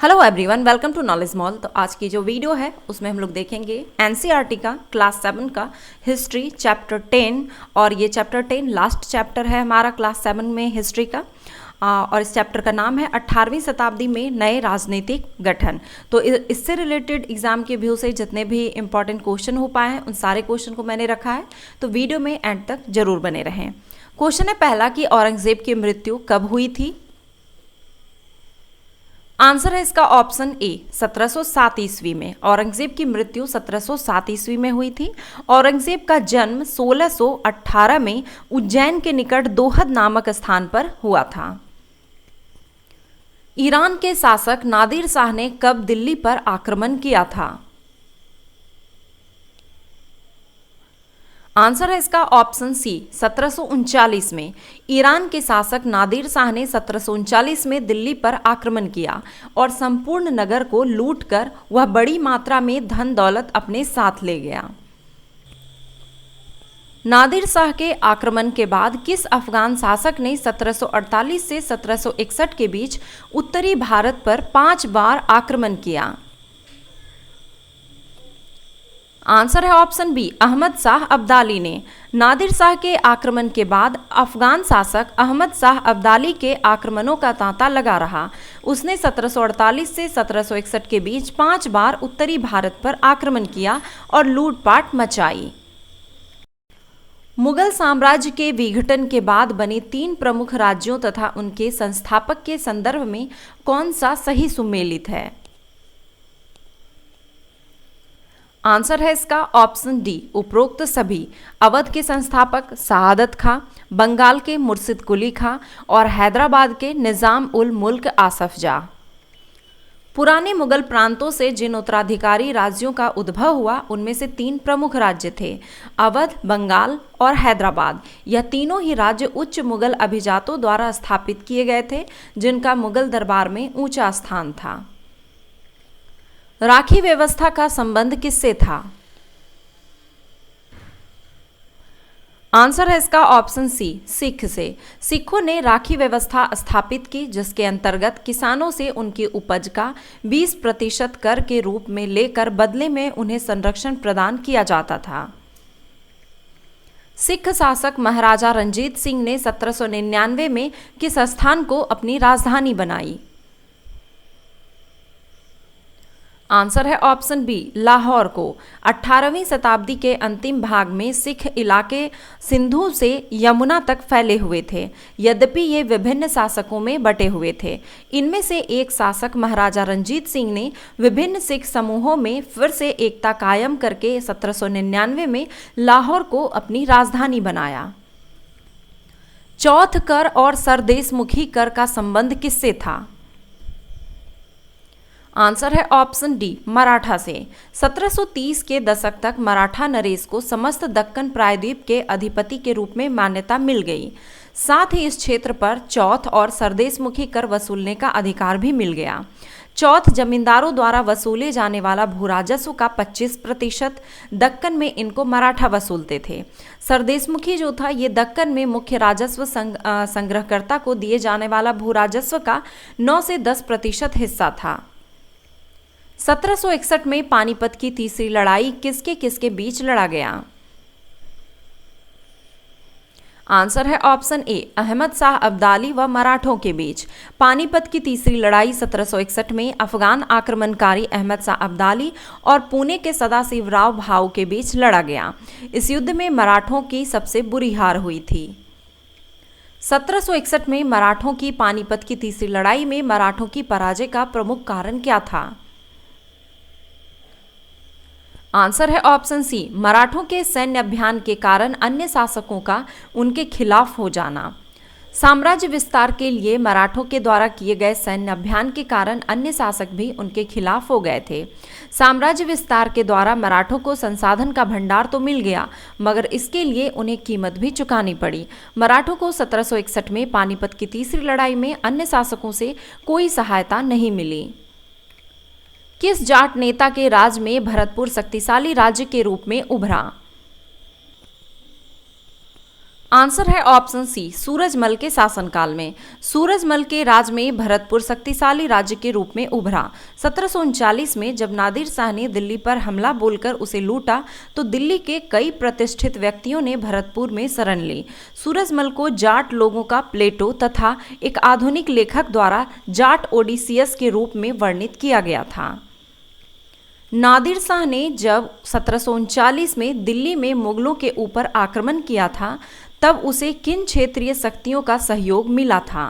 Hello everyone, welcome to knowledge mall. तो आज की जो वीडियो है उसमें हम लोग देखेंगे एनसीईआरटी का क्लास 7 का हिस्ट्री चैप्टर 10। और ये चैप्टर 10 लास्ट चैप्टर है हमारा क्लास 7 में हिस्ट्री का। और इस चैप्टर का नाम है 18वीं शताब्दी में नए राजनीतिक गठन। तो इससे रिलेटेड एग्जाम के व्यू से जितने भी इंपॉर्टेंट क्वेश्चन हो पाए हैं उन सारे क्वेश्चन को मैंने रखा है, तो वीडियो में एंड तक जरूर बने रहें। क्वेश्चन है पहला कि औरंगजेब की मृत्यु कब हुई थी। आंसर है इसका ऑप्शन ए 1707 ईस्वी में। औरंगजेब की मृत्यु 1707 ईस्वी में हुई थी। औरंगजेब का जन्म 1618 में उज्जैन के निकट दोहद नामक स्थान पर हुआ था। ईरान के शासक नादिर शाह ने कब दिल्ली पर आक्रमण किया था। आंसर है इसका ऑप्शन सी 1739 में। ईरान के शासक नादिर शाह ने 1739 में दिल्ली पर आक्रमण किया और संपूर्ण नगर को लूटकर वह बड़ी मात्रा में धन दौलत अपने साथ ले गया। नादिर शाह के आक्रमण के बाद किस अफगान शासक ने 1748 से 1761 के बीच उत्तरी भारत पर 5 बार आक्रमण किया। आंसर है ऑप्शन बी अहमद शाह अब्दाली ने। नादिर शाह के आक्रमण के बाद अफगान शासक अहमद शाह अब्दाली के आक्रमणों का तांता लगा रहा। उसने 1748 से 1761 के बीच 5 बार उत्तरी भारत पर आक्रमण किया और लूटपाट मचाई। मुगल साम्राज्य के विघटन के बाद बने 3 प्रमुख राज्यों तथा उनके संस्थापक के संदर्भ में कौन सा सही सुमेलित है। आंसर है इसका ऑप्शन डी उपरोक्त सभी। अवध के संस्थापक सआदत खां, बंगाल के मुर्शिद कुली खां और हैदराबाद के निज़ाम उल मुल्क आसफ जाह। पुराने मुगल प्रांतों से जिन उत्तराधिकारी राज्यों का उद्भव हुआ उनमें से 3 प्रमुख राज्य थे, अवध, बंगाल और हैदराबाद। यह तीनों ही राज्य उच्च मुगल अभिजातों द्वारा स्थापित किए गए थे, जिनका मुगल दरबार में ऊंचा स्थान था। राखी व्यवस्था का संबंध किससे था। आंसर है इसका ऑप्शन सी सिख से। सिखों ने राखी व्यवस्था स्थापित की, जिसके अंतर्गत किसानों से उनकी उपज का 20% कर के रूप में लेकर बदले में उन्हें संरक्षण प्रदान किया जाता था। सिख शासक महाराजा रंजीत सिंह ने 1799 में किस स्थान को अपनी राजधानी बनाई। आंसर है ऑप्शन बी लाहौर को। 18वीं शताब्दी के अंतिम भाग में सिख इलाके सिंधु से यमुना तक फैले हुए थे, यद्यपि ये विभिन्न शासकों में बटे हुए थे। इनमें से एक शासक महाराजा रंजीत सिंह ने विभिन्न सिख समूहों में फिर से एकता कायम करके 1799 में लाहौर को अपनी राजधानी बनाया। चौथ कर और सरदेशमुखी कर का संबंध किससे था। आंसर है ऑप्शन डी मराठा से। 1730 के दशक तक मराठा नरेश को समस्त दक्कन प्रायद्वीप के अधिपति के रूप में मान्यता मिल गई। साथ ही इस क्षेत्र पर चौथ और सरदेशमुखी कर वसूलने का अधिकार भी मिल गया। चौथ जमींदारों द्वारा वसूले जाने वाला भूराजस्व का 25%, दक्कन में इनको मराठा वसूलते थे। सरदेशमुखी जो था ये दक्कन में मुख्य राजस्व संग्रहकर्ता को दिए जाने वाला भूराजस्व का 9 से 10% हिस्सा था। 1761 में पानीपत की तीसरी लड़ाई किसके किसके बीच लड़ा गया। आंसर है ऑप्शन ए अहमद शाह अब्दाली व मराठों के बीच। पानीपत की तीसरी लड़ाई 1761 में अफगान आक्रमणकारी अहमद शाह अब्दाली और पुणे के सदाशिवराव भाऊ के बीच लड़ा गया। इस युद्ध में मराठों की सबसे बुरी हार हुई थी। 1761 में मराठों की पानीपत की तीसरी लड़ाई में मराठों की पराजय का प्रमुख कारण क्या था। आंसर है ऑप्शन सी मराठों के सैन्य अभियान के कारण अन्य शासकों का उनके खिलाफ हो जाना। साम्राज्य विस्तार के लिए मराठों के द्वारा किए गए सैन्य अभियान के कारण अन्य शासक भी उनके खिलाफ हो गए थे। साम्राज्य विस्तार के द्वारा मराठों को संसाधन का भंडार तो मिल गया, मगर इसके लिए उन्हें कीमत भी चुकानी पड़ी। मराठों को 1761 में पानीपत की तीसरी लड़ाई में अन्य शासकों से कोई सहायता नहीं मिली। किस जाट नेता के राज में भरतपुर शक्तिशाली राज्य के रूप में उभरा। आंसर है ऑप्शन सी, सूरजमल के शासनकाल में। सूरजमल के राज में भरतपुर शक्तिशाली राज्य के रूप में उभरा। 1739 में जब नादिर शाह ने दिल्ली पर हमला बोलकर उसे लूटा तो दिल्ली के कई प्रतिष्ठित व्यक्तियों ने भरतपुर में शरण ली। सूरजमल को जाट लोगों का प्लेटो तथा एक आधुनिक लेखक द्वारा जाट ओडिसियस के रूप में वर्णित किया गया था। नादिर शाह ने जब 1739 में दिल्ली में मुगलों के ऊपर आक्रमण किया था तब उसे किन क्षेत्रीय शक्तियों का सहयोग मिला था?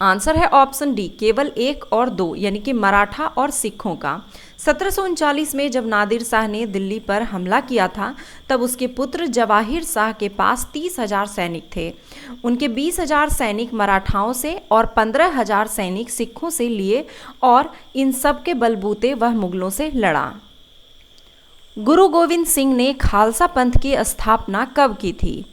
आंसर है ऑप्शन डी, केवल 1 और 2 यानी कि मराठा और सिखों का। 1739 में जब नादिर शाह ने दिल्ली पर हमला किया था तब उसके पुत्र जवाहिर शाह के पास 30,000 सैनिक थे। उनके 20,000 सैनिक मराठाओं से और 15,000 सैनिक सिखों से लिए और इन सब के बलबूते वह मुगलों से लड़ा। गुरु गोविंद सिंह ने खालसा पंथ की स्थापना कब की थी?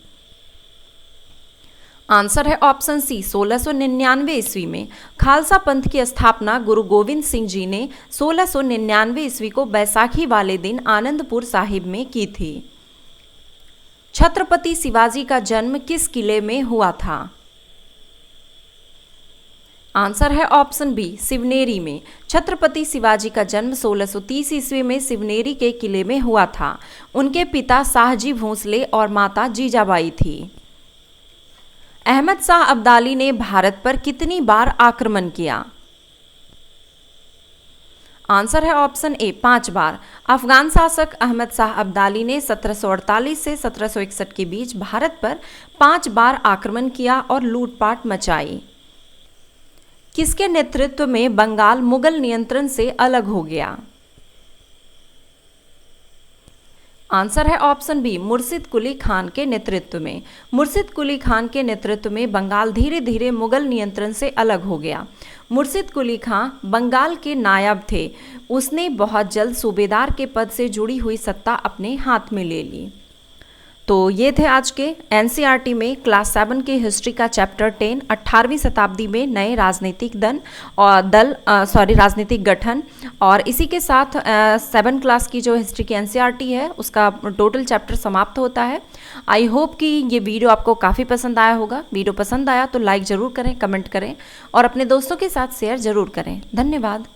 आंसर है ऑप्शन सी, 1699 ईस्वी में। खालसा पंथ की स्थापना गुरु गोविंद सिंह जी ने 1699 ईस्वी को बैसाखी वाले दिन आनंदपुर साहिब में की थी। छत्रपति शिवाजी का जन्म किस किले में हुआ था? आंसर है ऑप्शन बी, सिवनेरी में। छत्रपति शिवाजी का जन्म 1630 ईस्वी में सिवनेरी के किले में हुआ था। उनके पिता शाहजी भोंसले और माता जीजाबाई थी। अहमद शाह अब्दाली ने भारत पर कितनी बार आक्रमण किया? आंसर है ऑप्शन ए, 5 बार। अफगान शासक अहमद शाह अब्दाली ने 1748 से 1761 के बीच भारत पर 5 बार आक्रमण किया और लूटपाट मचाई। किसके नेतृत्व में बंगाल मुगल नियंत्रण से अलग हो गया? आंसर है ऑप्शन बी, मुर्शिद कुली खान के नेतृत्व में। मुर्शिद कुली खान के नेतृत्व में बंगाल धीरे धीरे मुगल नियंत्रण से अलग हो गया। मुर्शिद कुली खान बंगाल के नायब थे। उसने बहुत जल्द सूबेदार के पद से जुड़ी हुई सत्ता अपने हाथ में ले ली। तो ये थे आज के एनसीईआरटी में क्लास 7 के हिस्ट्री का चैप्टर 10, 18वीं शताब्दी में नए राजनीतिक राजनीतिक गठन। और इसी के साथ 7 क्लास की जो हिस्ट्री की एनसीईआरटी है उसका टोटल चैप्टर समाप्त होता है। आई होप कि ये वीडियो आपको काफ़ी पसंद आया होगा। वीडियो पसंद आया तो लाइक ज़रूर करें, कमेंट करें और अपने दोस्तों के साथ शेयर ज़रूर करें। धन्यवाद।